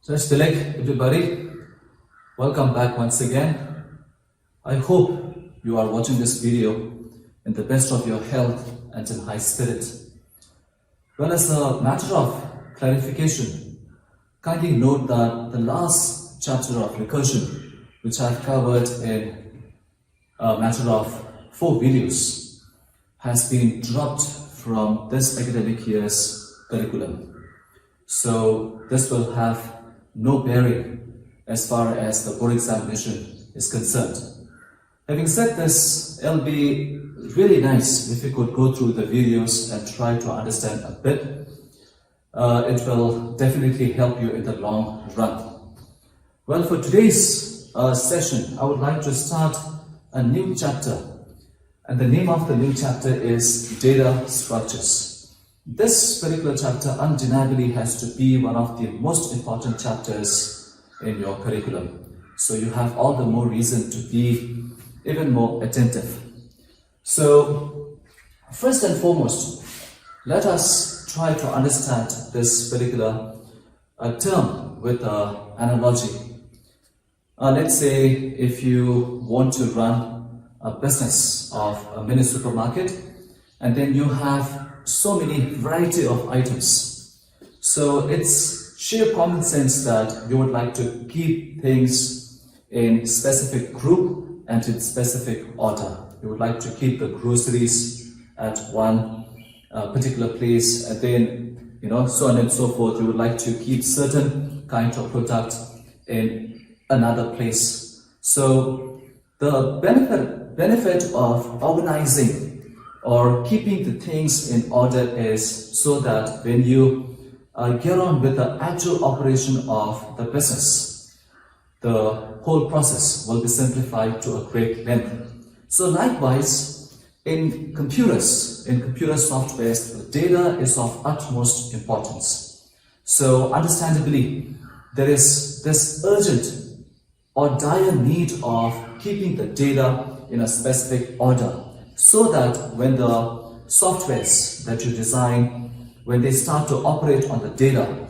Just everybody, welcome back once again. I hope you are watching this video in the best of your health and in high spirit. Well, as a matter of clarification, kindly note that the last chapter of recursion, which I've covered in a matter of 4 videos, has been dropped from this academic year's curriculum. So this will have no bearing as far as the board examination is concerned. Having said this, it'll be really nice if you could go through the videos and try to understand a bit. It will definitely help you in the long run. Well, for today's session, I would like to start a new chapter, and the name of the new chapter is Data Structures. This particular chapter undeniably has to be one of the most important chapters in your curriculum. So you have all the more reason to be even more attentive. So first and foremost, let us try to understand this particular term with an analogy. Let's say if you want to run a business of a mini supermarket, and then you have so many variety of items. So it's sheer common sense that you would like to keep things in specific group and in specific order. You would like to keep the groceries at one particular place, and then so on and so forth. You would like to keep certain kind of product in another place. So the benefit of organizing or keeping the things in order is so that when you get on with the actual operation of the business, the whole process will be simplified to a great length. So likewise, in computer softwares, the data is of utmost importance. So understandably, there is this urgent or dire need of keeping the data in a specific order, so that when the softwares that you design, when they start to operate on the data,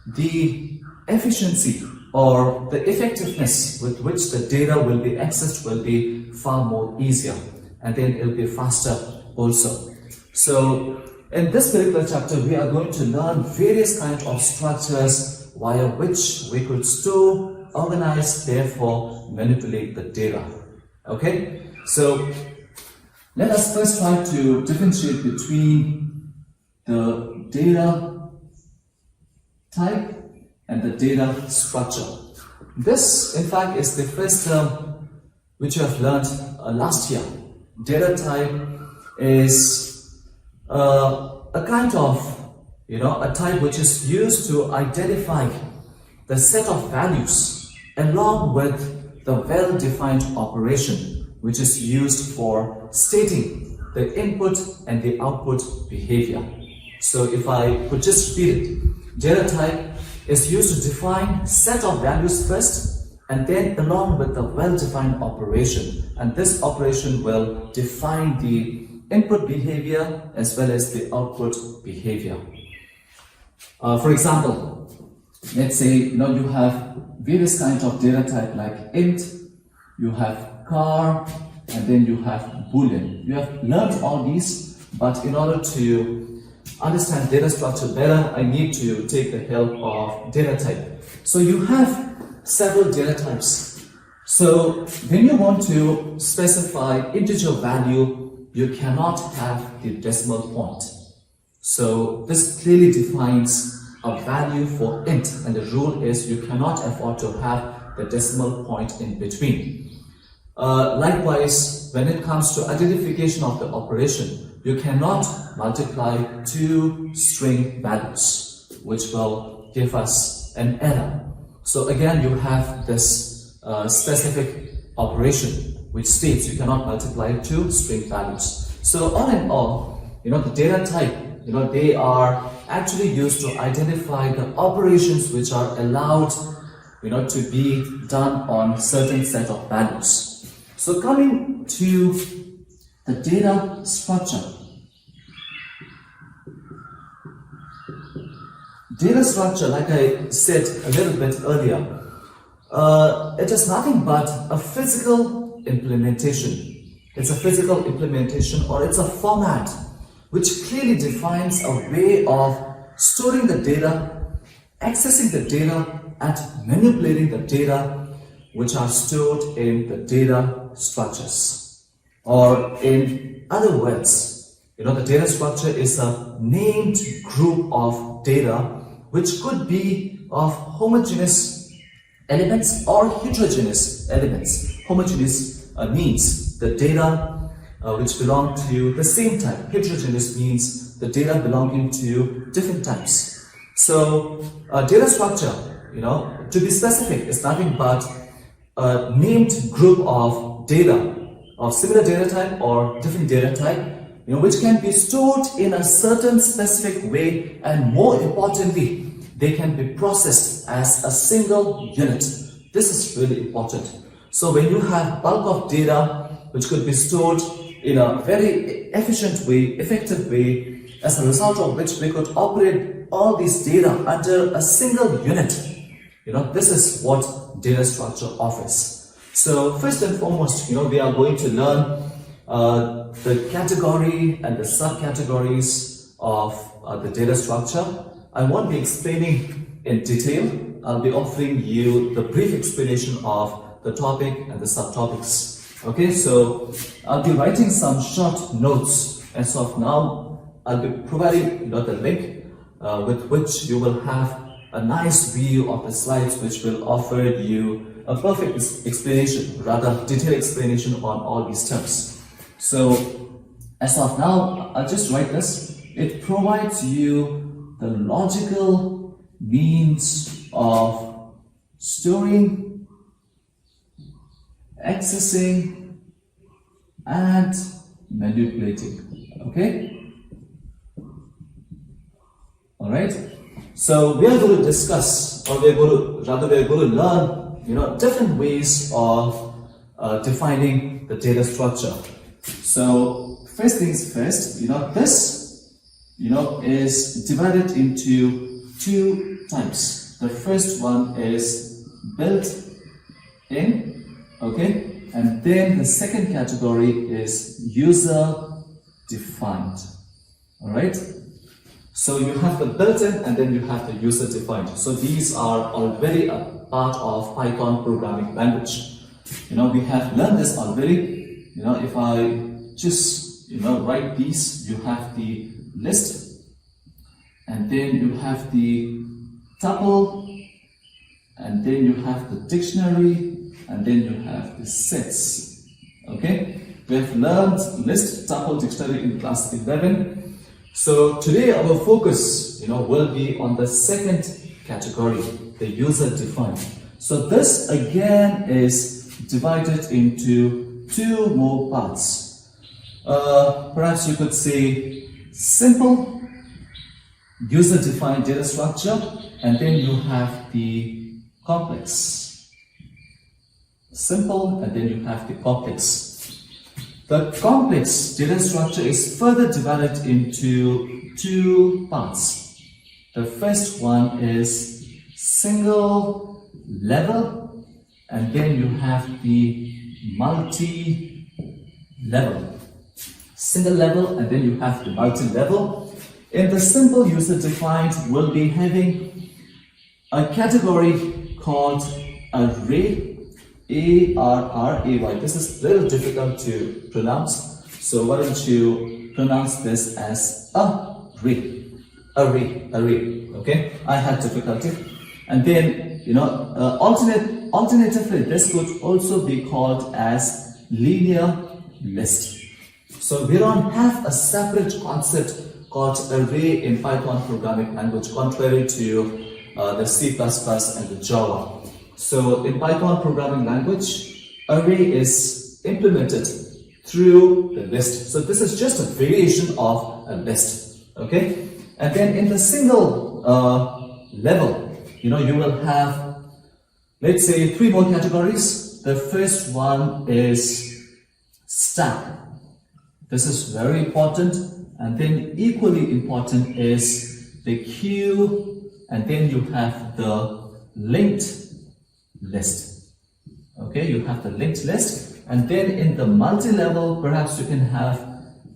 the efficiency or the effectiveness with which the data will be accessed will be far more easier, and then it will be faster also. So in this particular chapter, we are going to learn various kinds of structures via which we could store, organize, therefore manipulate the data. Okay, so let us first try to differentiate between the data type and the data structure. This, in fact, is the first term which you have learned last year. Data type is a kind of, a type which is used to identify the set of values along with the well-defined operation which is used for stating the input and the output behavior. So if I could just repeat it, data type is used to define set of values first, and then along with the well-defined operation. And this operation will define the input behavior as well as the output behavior. For example, let's say you have various kinds of data type like int, you have car, and then you have boolean. You have learned all these, but in order to understand data structure better, I need to take the help of data type. So you have several data types. So when you want to specify integer value, you cannot have the decimal point. So this clearly defines a value for int, and the rule is you cannot afford to have the decimal point in between. Likewise, when it comes to identification of the operation, you cannot multiply 2 string values, which will give us an error. So again, you have this specific operation which states you cannot multiply 2 string values. So all in all, the data type, they are actually used to identify the operations which are allowed, to be done on certain set of values. So coming to the data structure. data structure, like I said a little bit earlier, it is nothing but a physical implementation. It's a physical implementation, or it's a format which clearly defines a way of storing the data, accessing the data, and manipulating the data which are stored in the data structures. Or in other words, the data structure is a named group of data which could be of homogeneous elements or heterogeneous elements. Homogeneous means the data which belong to the same type. Heterogeneous means the data belonging to different types. So data structure, to be specific, is nothing but a named group of data of similar data type or different data type, which can be stored in a certain specific way, and more importantly, they can be processed as a single unit. This is really important. So when you have bulk of data which could be stored in a very efficient way, effective way, as a result of which we could operate all these data under a single unit, this is what data structure offers. So first and foremost, we are going to learn the category and the subcategories of the data structure. I won't be explaining in detail. I'll be offering you the brief explanation of the topic and the subtopics. Okay, so I'll be writing some short notes. As of now, I'll be providing the link with which you will have a nice view of the slides, which will offer you a perfect explanation, rather detailed explanation on all these terms. So as of now, I'll just write this. It provides you the logical means of storing, accessing, and manipulating. Okay? Alright? So we are going to discuss, or we're going to learn, different ways of defining the data structure. So first things first, this, is divided into two types. The first one is built in, okay, and then the second category is user defined. All right. So you have the built-in and then you have the user-defined. So these are already a part of Python programming language. We have learned this already. If I just write these, you have the list, and then you have the tuple, and then you have the dictionary, and then you have the sets. Okay? We have learned list, tuple, dictionary in class 11. So today our focus, will be on the second category, the user-defined. So this again is divided into two more parts. Perhaps you could say simple user-defined data structure, and then you have the complex. Simple, and then you have the complex. The complex data structure is further divided into two parts. The first one is single level, and then you have the multi-level. Single level, and then you have the multi-level. In the simple user-defined, we'll be having a category called array. A-R-R-A-Y. This is a little difficult to pronounce, so why don't you pronounce this as array. Okay, I had difficulty. And then alternatively, this could also be called as linear list. So we don't have a separate concept called array in Python programming language, contrary to the C++ and the Java. So in Python programming language, array is implemented through the list. So this is just a variation of a list. Okay? And then in the single level, you will have, let's say, three more categories. The first one is stack. This is very important. And then equally important is the queue and then you have the linked list. Okay, you have the linked list, and then in the multi-level, perhaps you can have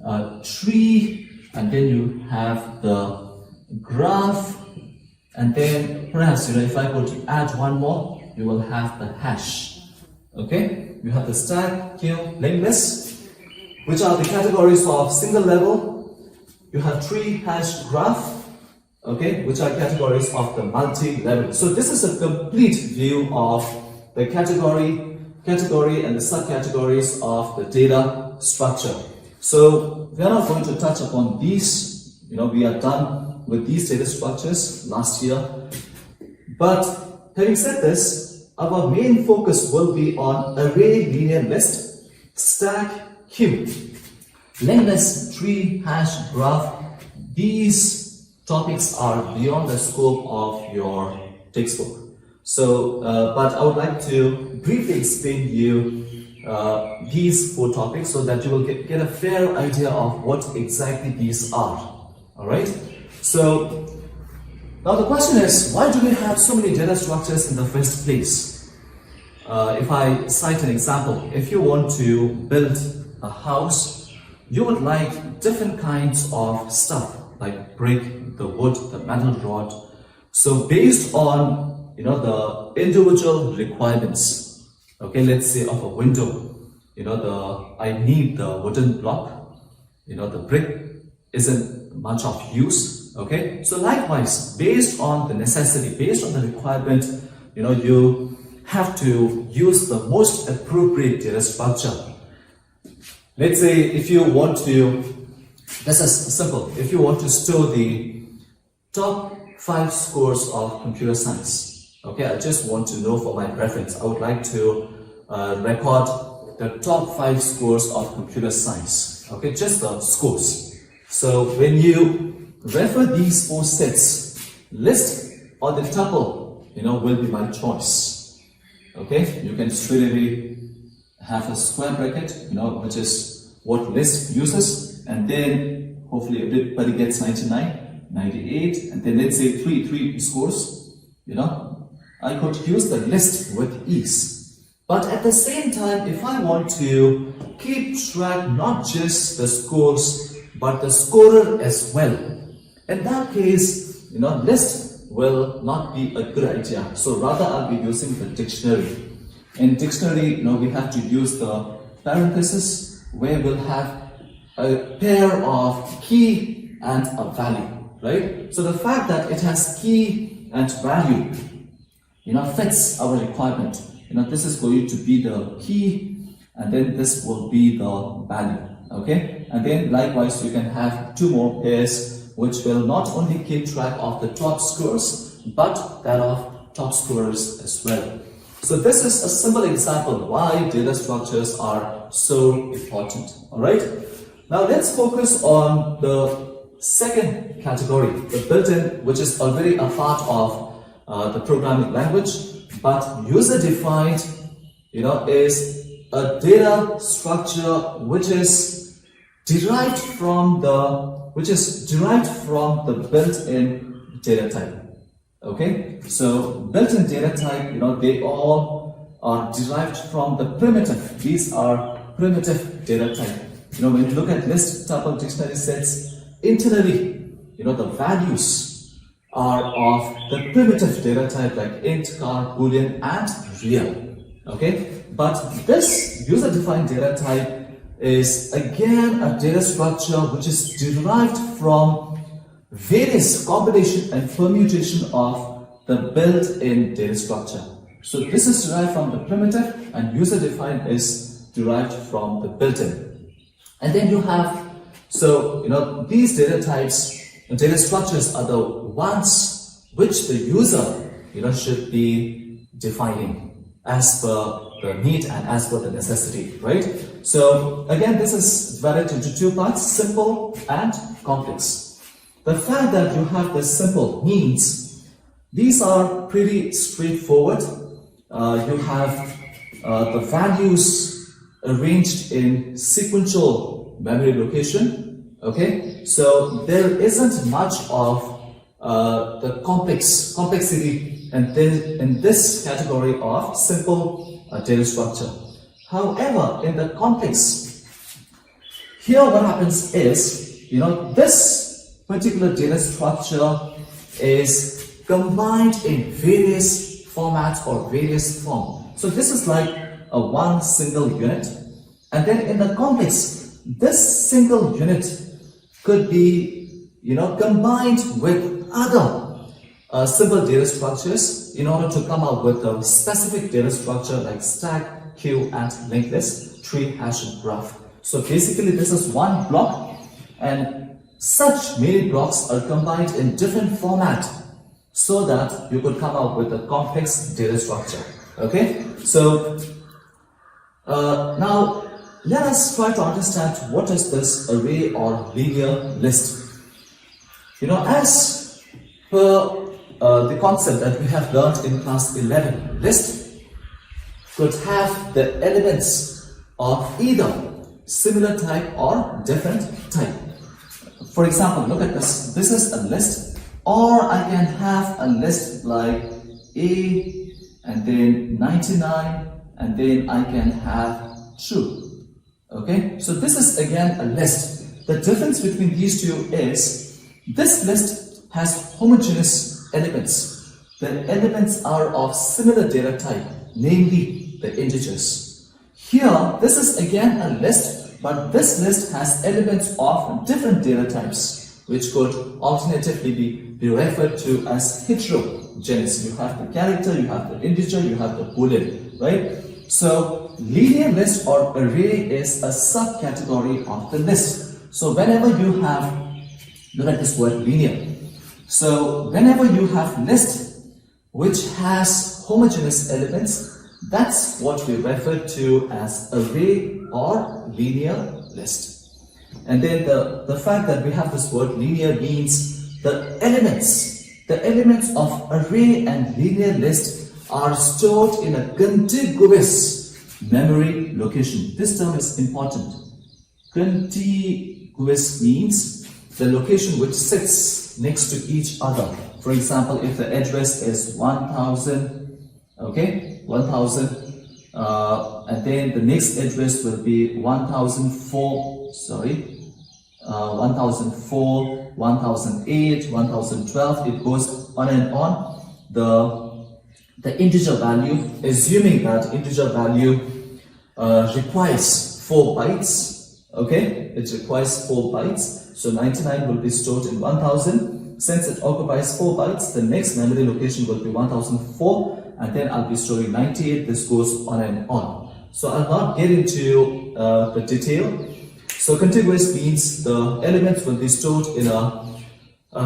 a tree, and then you have the graph, and then perhaps, if I were to add one more, you will have the hash. Okay, you have the stack, queue, linked list, which are the categories of single level. You have tree, hash, graph, okay, which are categories of the multi-level. So this is a complete view of the category and the subcategories of the data structure. So we are not going to touch upon these. We are done with these data structures last year. But having said this, our main focus will be on array, linear list, stack, queue, linked list, tree, hash, graph. These topics are beyond the scope of your textbook. So, but I would like to briefly explain you these 4 topics so that you will get a fair idea of what exactly these are. Alright? So, now the question is, why do we have so many data structures in the first place? If I cite an example, if you want to build a house, you would like different kinds of stuff like brick, the wood, the metal rod. So based on the individual requirements, okay, let's say of a window, I need the wooden block, the brick isn't much of use, okay. So likewise, based on the necessity, based on the requirement, you have to use the most appropriate data structure. Let's say if you want to, this is simple, if you want to store the top 5 scores of computer science, okay, I just want to know for my reference, I would like to record the top 5 scores of computer science, okay, just the scores. So when you refer these 4 sets, list or the tuple, will be my choice, okay. You can straight away have a square bracket, which is what list uses, and then hopefully everybody gets 99, 98, and then let's say 3 scores, I could use the list with ease. But at the same time, if I want to keep track not just the scores, but the scorer as well, in that case, list will not be a good idea. So rather I'll be using the dictionary. In dictionary, we have to use the parenthesis, where we'll have a pair of key and a value, right? So the fact that it has key and value, fits our requirement. This is going to be the key, and then this will be the value, okay? And then likewise, you can have 2 more pairs, which will not only keep track of the top scores, but that of top scorers as well. So this is a simple example why data structures are so important, alright? Now let's focus on the second category, the built-in, which is already a part of the programming language, but user-defined, is a data structure which is derived from the built-in data type. Okay, so built-in data type, they all are derived from the primitive. These are primitive data type. When you look at list, tuple, dictionary sets, internally, the values are of the primitive data type like int, char, boolean, and real. Okay, but this user-defined data type is again a data structure which is derived from various combination and permutation of the built-in data structure. So this is derived from the primitive, and user-defined is derived from the built-in. And then you have, these data types, data structures are the ones which the user, should be defining as per the need and as per the necessity, right? So again, this is divided into 2 parts, simple and complex. The fact that you have the simple means these are pretty straightforward. You have the values arranged in sequential memory location. Okay, so there isn't much of the complexity and then in this category of simple data structure. However, in the complex, here what happens is, this particular data structure is combined in various formats or various forms. So this is like a one single unit, and then in the complex, this single unit could be, combined with other simple data structures in order to come up with a specific data structure like stack, queue, and linked list, tree, hash, and graph. So basically, this is one block, and such many blocks are combined in different format so that you could come up with a complex data structure. Okay, so now let us try to understand what is this array or linear list. As per the concept that we have learned in class 11, list could have the elements of either similar type or different type. For example, look at this. This is a list, or I can have a list like A and then 99, and then I can have true. Okay, so this is again a list. The difference between these two is this list has homogeneous elements. The elements are of similar data type, namely the integers. Here, this is again a list, but this list has elements of different data types, which could alternatively be referred to as heterogeneous. You have the character, you have the integer, you have the boolean, right? So, linear list or array is a subcategory of the list. So, whenever you have, look at this word linear. So, whenever you have list which has homogeneous elements, that's what we refer to as array or linear list. And then the fact that we have this word linear means the elements of array and linear list are stored in a contiguous memory location. This term is important. Contiguous means the location which sits next to each other. For example, if the address is 1000, okay, 1000, and then the next address will be 1004, 1004, 1008, 1012, it goes on and on. The integer value, assuming that integer value requires 4 bytes, okay, it requires 4 bytes, so 99 will be stored in 1000. Since it occupies 4 bytes, the next memory location will be 1004, and then I'll be storing 98. This goes on and on. So I'll not get into the detail. So contiguous means the elements will be stored in a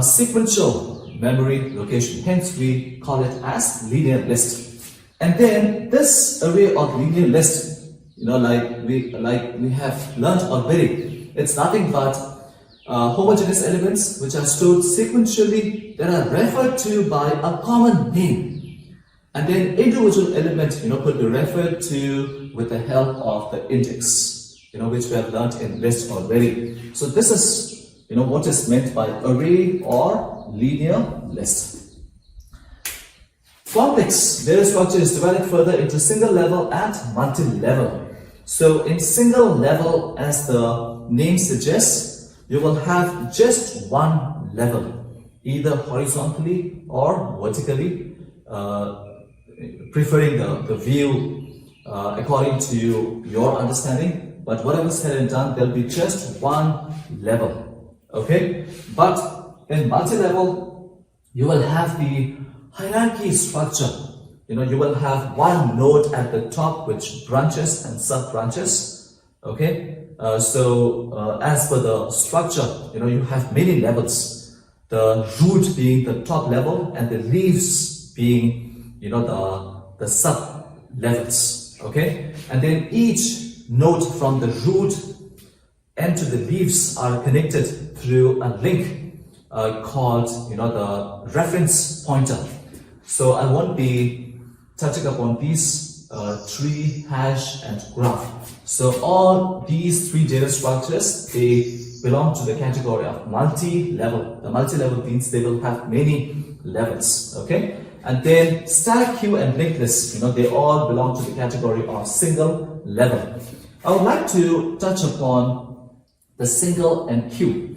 sequential memory location. Hence, we call it as linear list. And then this array of linear list, like we have learned already, it's nothing but homogeneous elements which are stored sequentially that are referred to by a common name. And then individual element, could be referred to with the help of the index, which we have learned in list already. So this is, what is meant by array or linear list. Complex data structure is divided further into single level and multi-level. So in single level, as the name suggests, you will have just one level, either horizontally or vertically, preferring the view according to your understanding. But whatever said and done, there'll be just one level. Okay? But in multi-level, you will have the hierarchy structure. You will have one node at the top which branches and sub-branches. Okay? As per the structure, you have many levels. The root being the top level and the leaves being, the sub levels. Okay? And then each node from the root and to the leaves are connected through a link called, the reference pointer. So I won't be touching upon these tree, hash, and graph. So all these three data structures, they belong to the category of multi-level. The multi-level means they will have many levels, okay? And then stack, queue, and linked list, they all belong to the category of single level. I would like to touch upon the single and queue.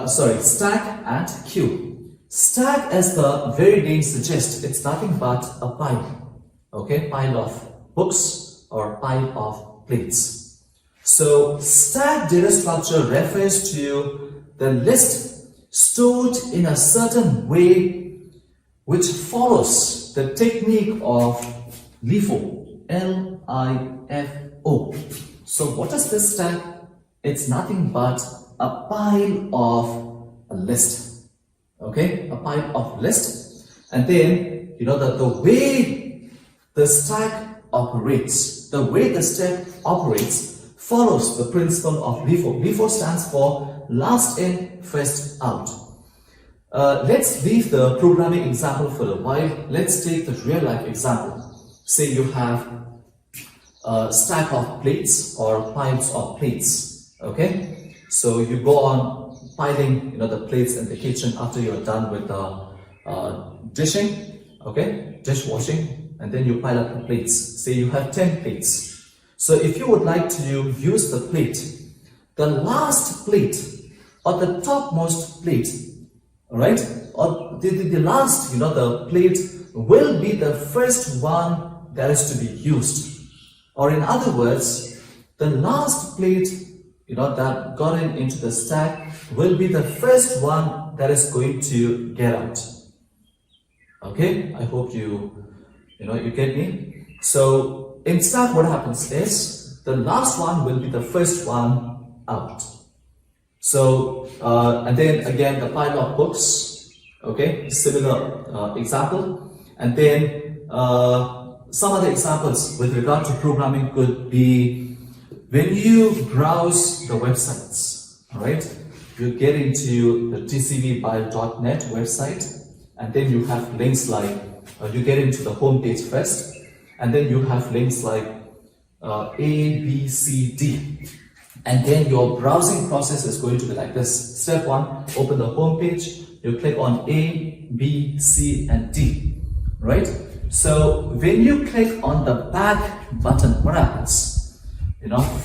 Stack and queue. Stack, as the very name suggests, it's nothing but a pile, okay? Pile of books or pile of plates. So stack data structure refers to the list stored in a certain way which follows the technique of LIFO, L-I-F-O. So what is this stack? It's nothing but a pile of a list, okay? A pile of list. And then, the way the stack operates, follows the principle of LIFO. LIFO stands for last in, first out. Let's leave the programming example for a while. Let's take the real life example. Say you have a stack of plates or piles of plates, okay? So you go on piling, the plates in the kitchen after you're done with the dishing, okay? Dishwashing, and then you pile up the plates. Say you have 10 plates. So if you would like to use the plate, the last plate or the topmost plate, all right, or the last, the plate will be the first one that is to be used. Or in other words, the last plate, that got into the stack will be the first one that is going to get out. Okay, I hope you get me. So in stack, what happens is the last one will be the first one out. So, and then again, the pile of books, okay, similar example. And then some other examples with regard to programming could be when you browse the websites, all right, you get into the tcvbio.net website, and then you have links like, you get into the home page first, and then you have links like A, B, C, D. And then your browsing process is going to be like this. Step 1, open the home page, you click on A, B, C, and D, right? So when you click on the back button, what happens?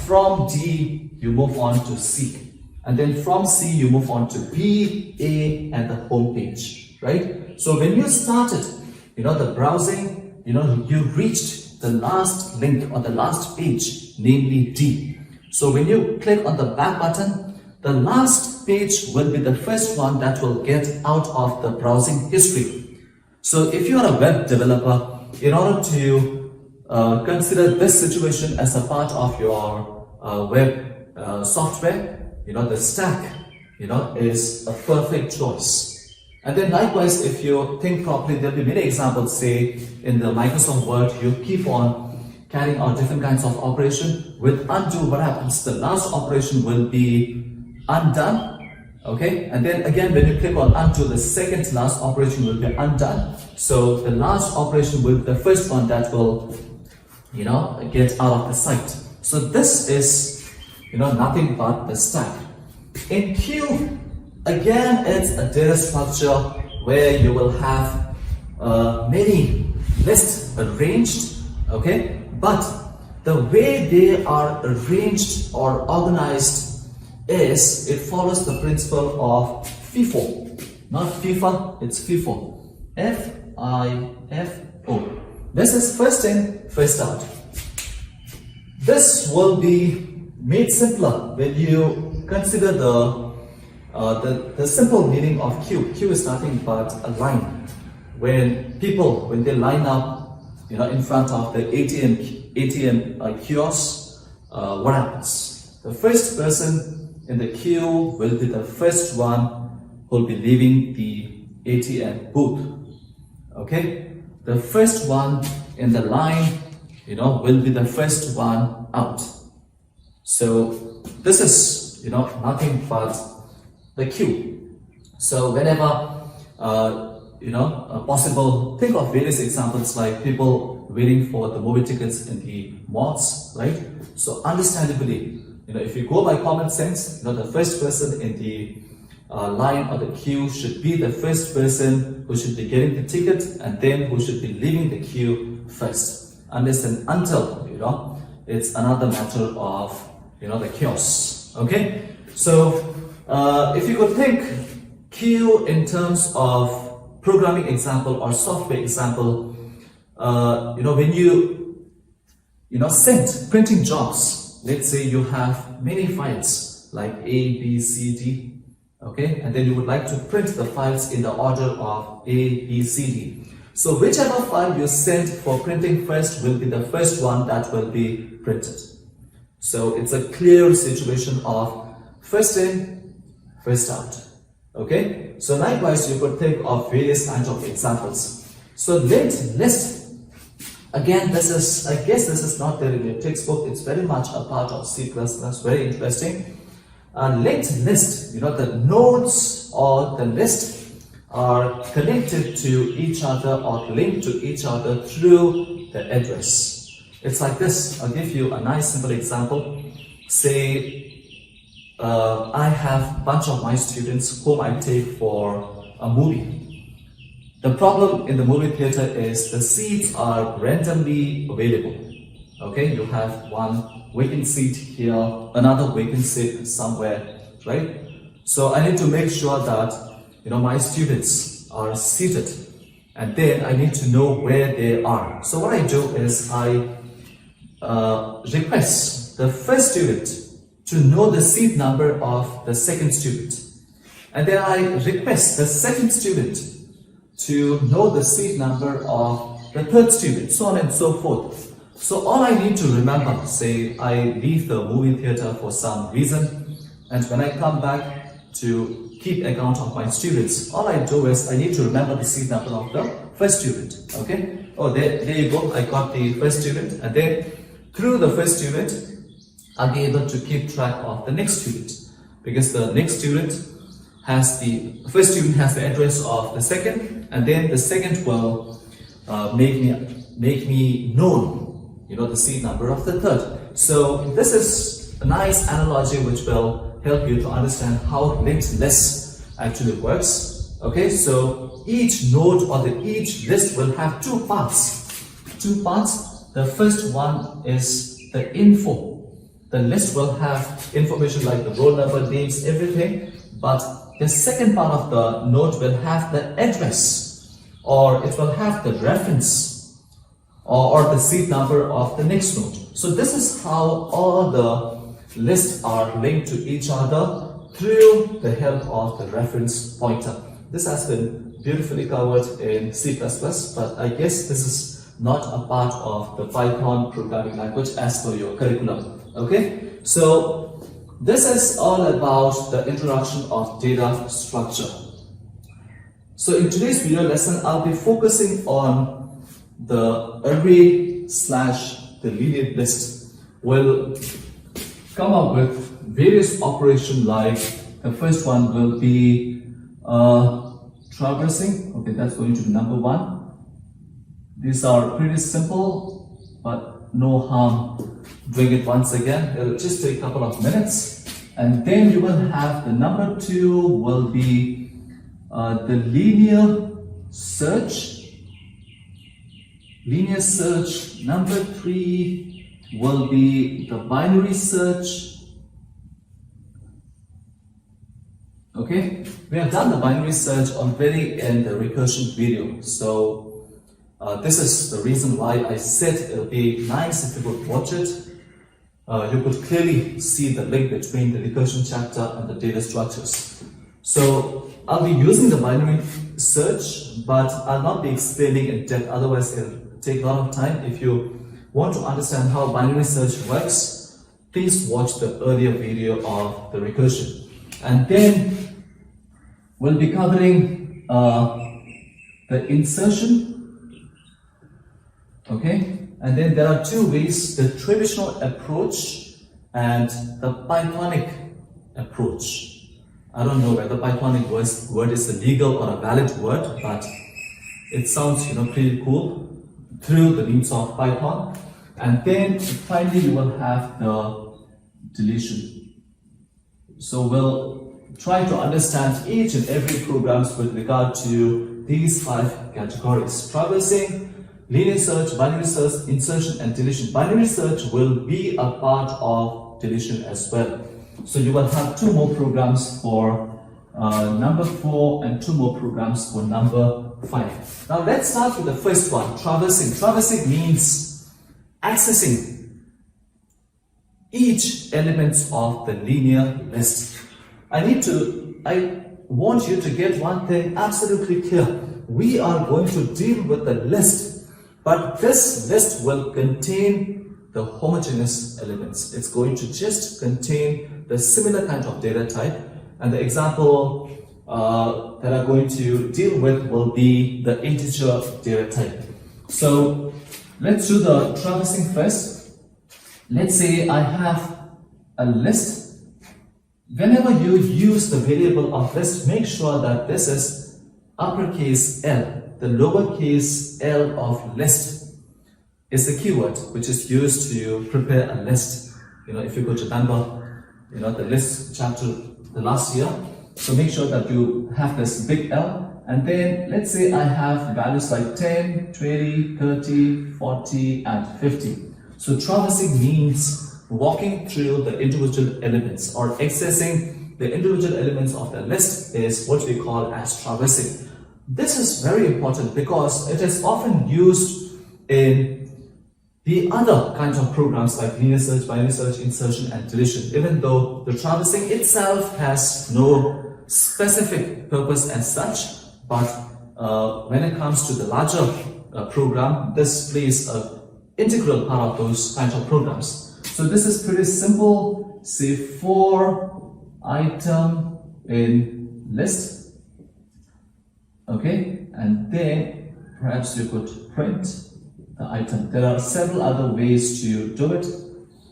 From D, you move on to C. And then from C, you move on to B, A, and the home page, right? So when you started, the browsing, you reached the last link or the last page, namely D. So when you click on the back button, the last page will be the first one that will get out of the browsing history. So if you are a web developer, in order to consider this situation as a part of your web software, the stack, is a perfect choice. And then likewise, if you think properly, there'll be many examples. Say in the Microsoft Word, you keep on carrying out different kinds of operation. With undo, what happens? The last operation will be undone, okay? And then again, when you click on undo, the second last operation will be undone. So the last operation will be the first one that will, get out of the site. So this is, nothing but the stack. In queue, again, it's a data structure where you will have many lists arranged, okay? But the way they are arranged or organized is, it follows the principle of FIFO. Not FIFA, it's FIFO. F-I-F-O. This is first in, first out. This will be made simpler when you consider the simple meaning of queue. Queue is nothing but a line. When they line up, in front of the ATM kiosk, what happens? The first person in the queue will be the first one who will be leaving the ATM booth. Okay? The first one in the line, will be the first one out. So this is, nothing but the queue. So whenever, possible, think of various examples like people waiting for the movie tickets in the malls, right? So understandably, if you go by common sense, the first person in the line or the queue should be the first person who should be getting the ticket, and then who should be leaving the queue first. Unless and until, it's another matter of, the chaos. Okay? So, if you could think queue in terms of programming example or software example, when you, send printing jobs, let's say you have many files like A, B, C, D, okay, and then you would like to print the files in the order of A, B, C, D. So whichever file you send for printing first will be the first one that will be printed. So it's a clear situation of first in, first out. Okay, so likewise you could think of various kinds of examples. So linked list, again, I guess this is not there in your textbook. It's very much a part of C++, very interesting. Linked list, the nodes or the list are connected to each other or linked to each other through the address. It's like this. I'll give you a nice simple example. Say I have a bunch of my students whom I take for a movie. The problem in the movie theater is the seats are randomly available. Okay, you have one vacant seat here, another vacant seat somewhere, right? So I need to make sure that my students are seated, and then I need to know where they are. So what I do is I request the first student to know the seat number of the second student, and then I request the second student to know the seat number of the third student, so on and so forth. So all I need to remember, say I leave the movie theater for some reason, and when I come back to keep account of my students, all I do is I need to remember the seat number of the first student. Okay? Oh, there you go. I got the first student, and then through the first student, I'll be able to keep track of the next student, because the next student has the first student has the address of the second, and then the second will make me known, the seat number of the third. So this is a nice analogy which will help you to understand how linked list actually works. Okay, so each node or each list will have two parts. The first one is the info. The list will have information like the roll number, names, everything. But the second part of the node will have the address, or it will have the reference, or the seat number of the next node. So this is how all the lists are linked to each other through the help of the reference pointer. This has been beautifully covered in C++, but I guess this is not a part of the Python programming language as per your curriculum. Okay, so this is all about the introduction of data structure. So in today's video lesson, I'll be focusing on the array / the linear list. We'll come up with various operations, like the first one will be traversing. Okay, that's going to be number one. These are pretty simple, but no harm doing it once again. It'll just take a couple of minutes. And then you will have the number two will be the linear search. Number three will be the binary search. Okay, we have done the binary search already in the recursion video. So this is the reason why I said it would be nice if you could watch it. You could clearly see the link between the recursion chapter and the data structures. So I'll be using the binary search, but I'll not be explaining in depth, otherwise it'll take a lot of time. If you want to understand how binary search works, please watch the earlier video of the recursion. And then we'll be covering the insertion. Okay, and then there are two ways: the traditional approach and the Pythonic approach. I don't know whether Pythonic word is a legal or a valid word, but it sounds pretty cool, through the means of Python. And then finally you will have the deletion. So we'll try to understand each and every programs with regard to these 5 categories: traversing, linear search, binary search, insertion, and deletion. Binary search will be a part of deletion as well. So you will have 2 more programs for number 4 and 2 more programs for number 5. Now let's start with the first one, traversing. Traversing means accessing each element of the linear list. I want you to get one thing absolutely clear. We are going to deal with the list, but this list will contain the homogeneous elements. It's going to just contain the similar kind of data type, and the example that I'm going to deal with will be the integer data type. So let's do the traversing first. Let's say I have a list. Whenever you use the variable of list, make sure that this is uppercase L. The lowercase L of list is the keyword which is used to prepare a list. If you could remember, the list chapter the last year. So make sure that you have this big L, and then let's say I have values like 10, 20, 30, 40, and 50. So traversing means walking through the individual elements, or accessing the individual elements of the list is what we call as traversing. This is very important because it is often used in the other kinds of programs like linear search, binary search, insertion, and deletion, even though the traversing itself has no specific purpose as such, but when it comes to the larger program, this plays an integral part of those kinds of programs. So this is pretty simple. Say 4 item in list, okay, and then perhaps you could print the item. There are several other ways to do it.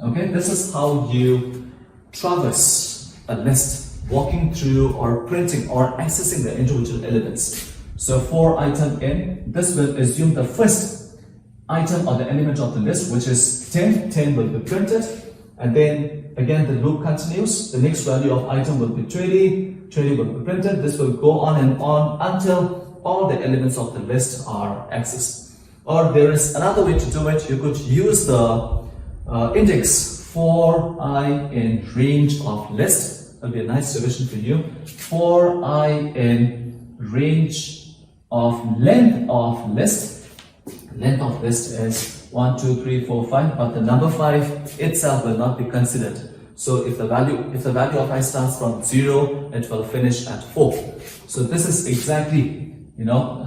Okay, this is how you traverse a list, walking through or printing or accessing the individual elements. So 4 item in, this will assume the first item or the element of the list, which is 10. 10 will be printed, and then again the loop continues. The next value of item will be 20. 20 will be printed. This will go on and on until all the elements of the list are accessed. Or there is another way to do it. You could use the index for I in range of list. That'll be a nice division for you. For I in range of length of list. Length of list is 1, 2, 3, 4, 5, but the number 5 itself will not be considered. So if the value of I starts from 0, it will finish at 4. So this is exactly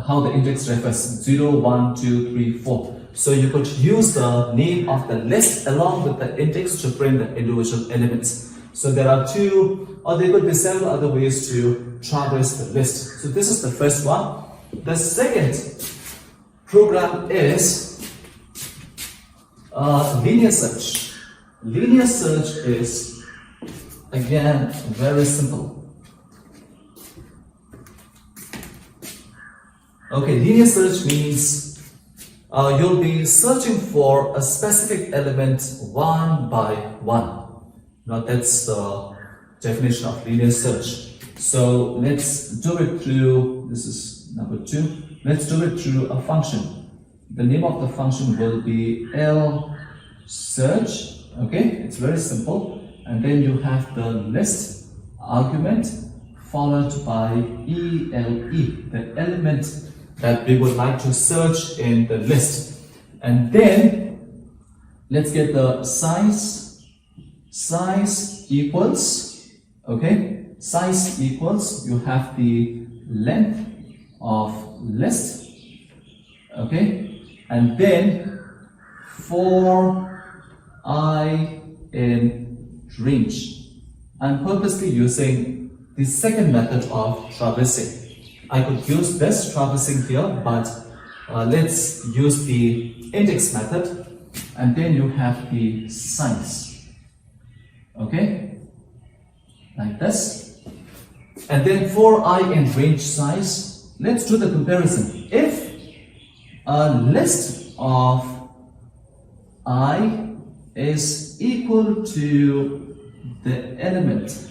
how the index refers: 0, 1, 2, 3, 4. So you could use the name of the list along with the index to print the individual elements. So there are 2, or there could be several other ways to traverse the list. So this is the first one. The second program is linear search. Linear search is again very simple. Okay, linear search means you'll be searching for a specific element one by one. Now that's the definition of linear search. So let's do it through, this is number 2. Let's do it through a function. The name of the function will be L search. Okay, it's very simple. And then you have the list argument followed by ELE, the element that we would like to search in the list. And then let's get the size. Size equals, okay, size equals, you have the length of list, okay, and then for I in range. I'm purposely using the second method of traversing. I could use this traversing here, but let's use the index method, and then you have the size, okay, like this. And then for I in range size, let's do the comparison. If a list of I is equal to the element.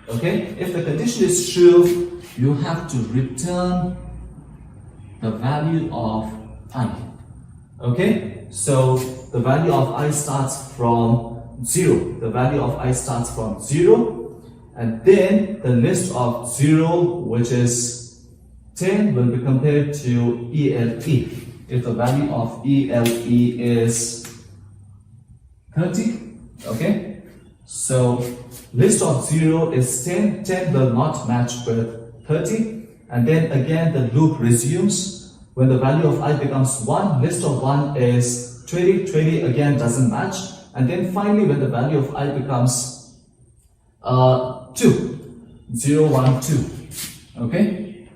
Okay, if the condition is true, you have to return the value of I. Okay, so the value of I starts from 0. The value of I starts from 0, and then the list of 0, which is 10, will be compared to ELE. If the value of ELE is 30, okay, so list of 0 is 10, 10 will not match with 30, and then again the loop resumes. When the value of I becomes 1, list of 1 is 20, 20 again doesn't match, and then finally when the value of I becomes 2, 0, 1, 2, okay?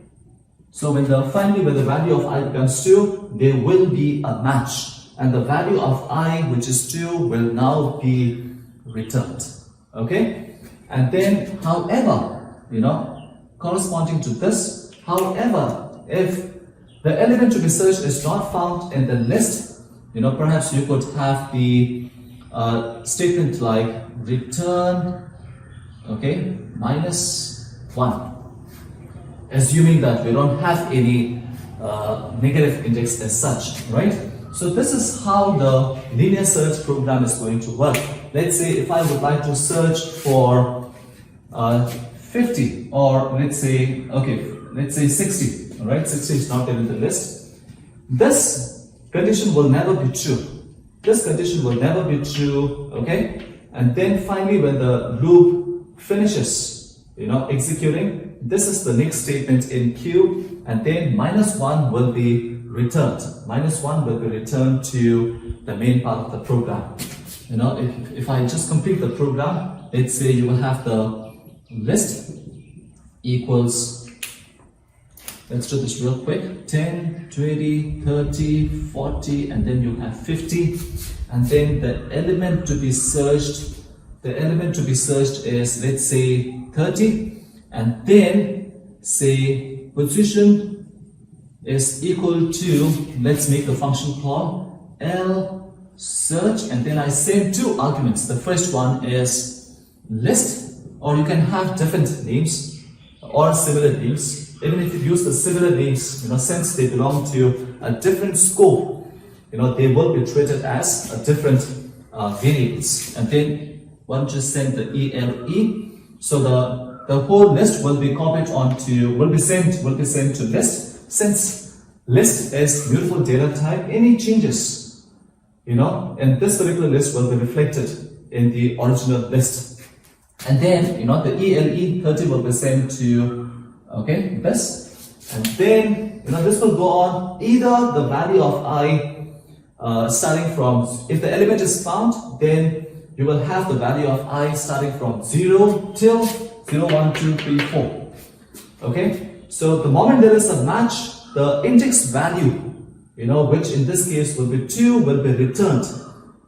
So finally when the value of I becomes 2, there will be a match, and the value of I, which is 2, will now be returned, okay? And then however, corresponding to this, however, if the element to be searched is not found in the list, perhaps you could have the statement like return, okay, -1, assuming that we don't have any negative index as such, right? So this is how the linear search program is going to work. Let's say if I would like to search for 50, or let's say 60. All right, 60 is not there in the list. This condition will never be true. This condition will never be true, okay? And then finally, when the loop finishes, executing, this is the next statement in Q, and then -1 will be returned. -1 will be returned to the main part of the program. If I just complete the program, let's say you will have the list equals, let's do this real quick, 10, 20, 30, 40, and then you have 50, and then the element to be searched is, let's say, 30, and then say position is equal to, let's make the function call L search, and then I send 2 arguments. The first one is list, or you can have different names or similar names. Even if you use the similar names, since they belong to a different scope, they will be treated as a different variables. And then one just send the ELE, so the whole list will be copied will be sent to list. Since list is mutable data type, any changes, in this particular list will be reflected in the original list. And then, the ELE 30 will be sent to, okay, this, and then this will go on. Either the value of I starting from, if the element is found, then you will have the value of I starting from 0 till 0, 1, 2, 3, 4. Okay, so the moment there is a match, the index value, which in this case will be 2, will be returned,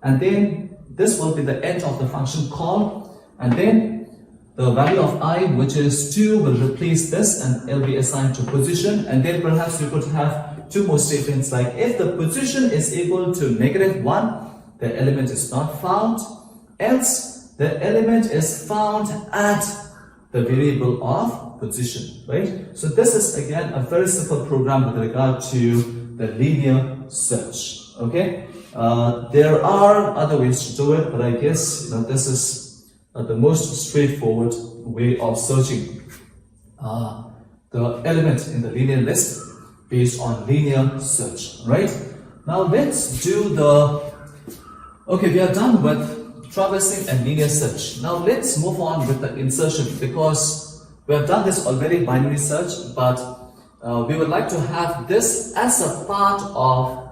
and then this will be the end of the function call, and then the value of I, which is 2, will replace this and it'll be assigned to position. And then perhaps you could have 2 more statements like, if the position is equal to -1, the element is not found, else the element is found at the variable of position, right? So this is again a very simple program with regard to the linear search, okay? There are other ways to do it, but I guess this is the most straightforward way of searching the element in the linear list based on linear search, right? Now let's do okay, we are done with traversing and linear search. Now let's move on with the insertion, because we have done this already, binary search, but we would like to have this as a part of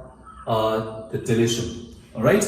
the deletion, all right?